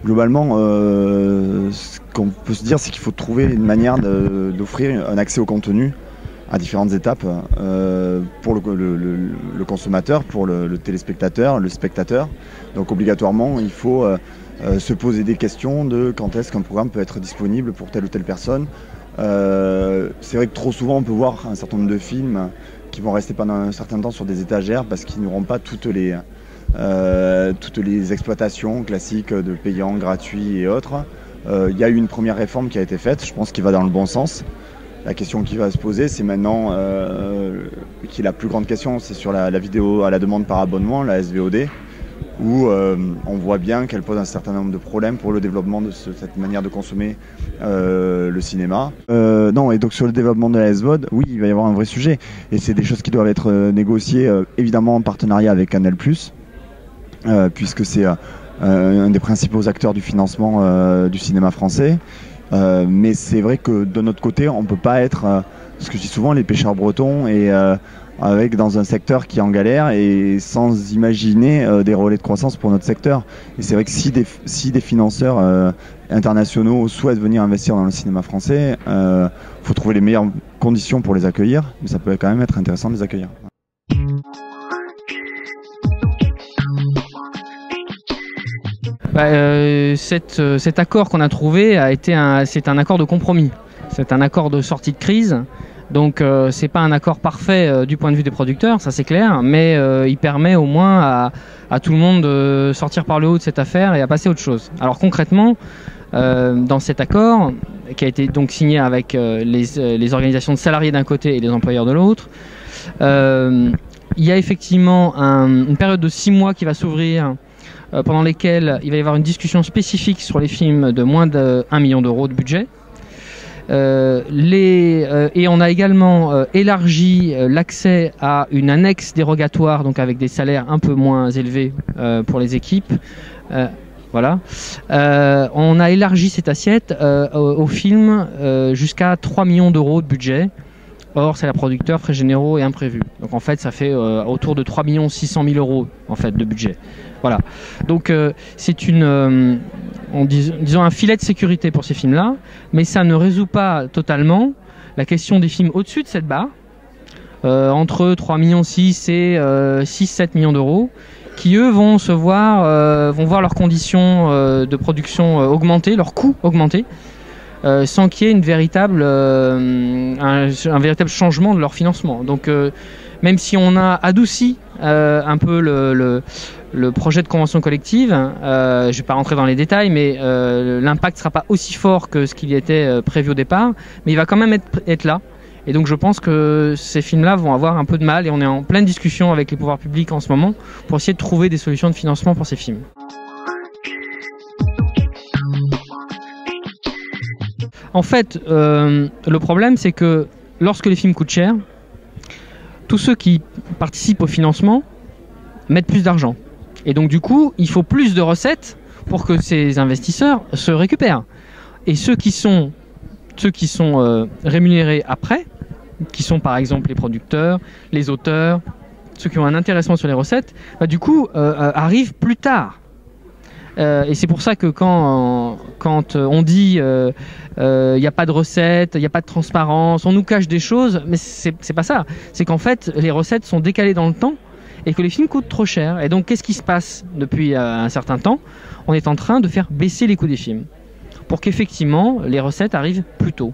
Globalement, ce qu'on peut se dire, c'est qu'il faut trouver une manière d'offrir un accès au contenu à différentes étapes pour le consommateur, pour le téléspectateur, le spectateur. Donc obligatoirement, il faut se poser des questions de quand est-ce qu'un programme peut être disponible pour telle ou telle personne. C'est vrai que trop souvent, on peut voir un certain nombre de films qui vont rester pendant un certain temps sur des étagères parce qu'ils n'auront pas toutes les exploitations classiques de payants, gratuits et autres. Il y a eu une première réforme qui a été faite, je pense qu'il va dans le bon sens. La question qui va se poser, c'est maintenant, qui est la plus grande question, c'est sur la vidéo à la demande par abonnement, la SVOD, où on voit bien qu'elle pose un certain nombre de problèmes pour le développement de cette manière de consommer le cinéma. Non, et donc sur le développement de la SVOD, oui, il va y avoir un vrai sujet. Et c'est des choses qui doivent être négociées, évidemment en partenariat avec Canal+, puisque c'est un des principaux acteurs du financement du cinéma français. Mais c'est vrai que de notre côté, on ne peut pas être, ce que je dis souvent, les pêcheurs bretons et dans un secteur qui est en galère et sans imaginer des relais de croissance pour notre secteur. Et c'est vrai que si des financeurs internationaux souhaitent venir investir dans le cinéma français, faut trouver les meilleures conditions pour les accueillir, mais ça peut quand même être intéressant de les accueillir. Cet accord qu'on a trouvé c'est un accord de compromis. C'est un accord de sortie de crise. Donc c'est pas un accord parfait du point de vue des producteurs, ça c'est clair, mais il permet au moins à tout le monde de sortir par le haut de cette affaire et à passer à autre chose. Alors concrètement, dans cet accord, qui a été donc signé avec les organisations de salariés d'un côté et les employeurs de l'autre, il y a effectivement une période de 6 mois qui va s'ouvrir, pendant lesquels il va y avoir une discussion spécifique sur les films de moins de 1 million d'euros de budget. Et on a également élargi l'accès à une annexe dérogatoire, donc avec des salaires un peu moins élevés pour les équipes. Voilà. On a élargi cette assiette au film jusqu'à 3 millions d'euros de budget. Or, c'est la producteur, frais généraux et imprévus. Donc en fait, ça fait autour de 3 600 000 euros en fait, de budget. Voilà. Donc c'est disons un filet de sécurité pour ces films-là, mais ça ne résout pas totalement la question des films au-dessus de cette barre, entre 3,6 millions et 6-7 millions d'euros, qui eux vont voir leurs conditions de production augmenter, leurs coûts augmenter, sans qu'il y ait un véritable changement de leur financement. Donc même si on a adouci un peu le projet de convention collective, je ne vais pas rentrer dans les détails, mais l'impact ne sera pas aussi fort que ce qui était prévu au départ, mais il va quand même être là. Et donc je pense que ces films-là vont avoir un peu de mal, et on est en pleine discussion avec les pouvoirs publics en ce moment pour essayer de trouver des solutions de financement pour ces films. En fait, le problème, c'est que lorsque les films coûtent cher, tous ceux qui participent au financement mettent plus d'argent. Et donc, du coup, il faut plus de recettes pour que ces investisseurs se récupèrent. Et ceux qui sont rémunérés après, qui sont par exemple les producteurs, les auteurs, ceux qui ont un intéressement sur les recettes, du coup, arrivent plus tard. Et c'est pour ça que quand on dit il n'y a pas de recettes, il n'y a pas de transparence, on nous cache des choses, mais c'est pas ça. C'est qu'en fait, les recettes sont décalées dans le temps et que les films coûtent trop cher. Et donc, qu'est-ce qui se passe depuis un certain temps? On est en train de faire baisser les coûts des films pour qu'effectivement, les recettes arrivent plus tôt.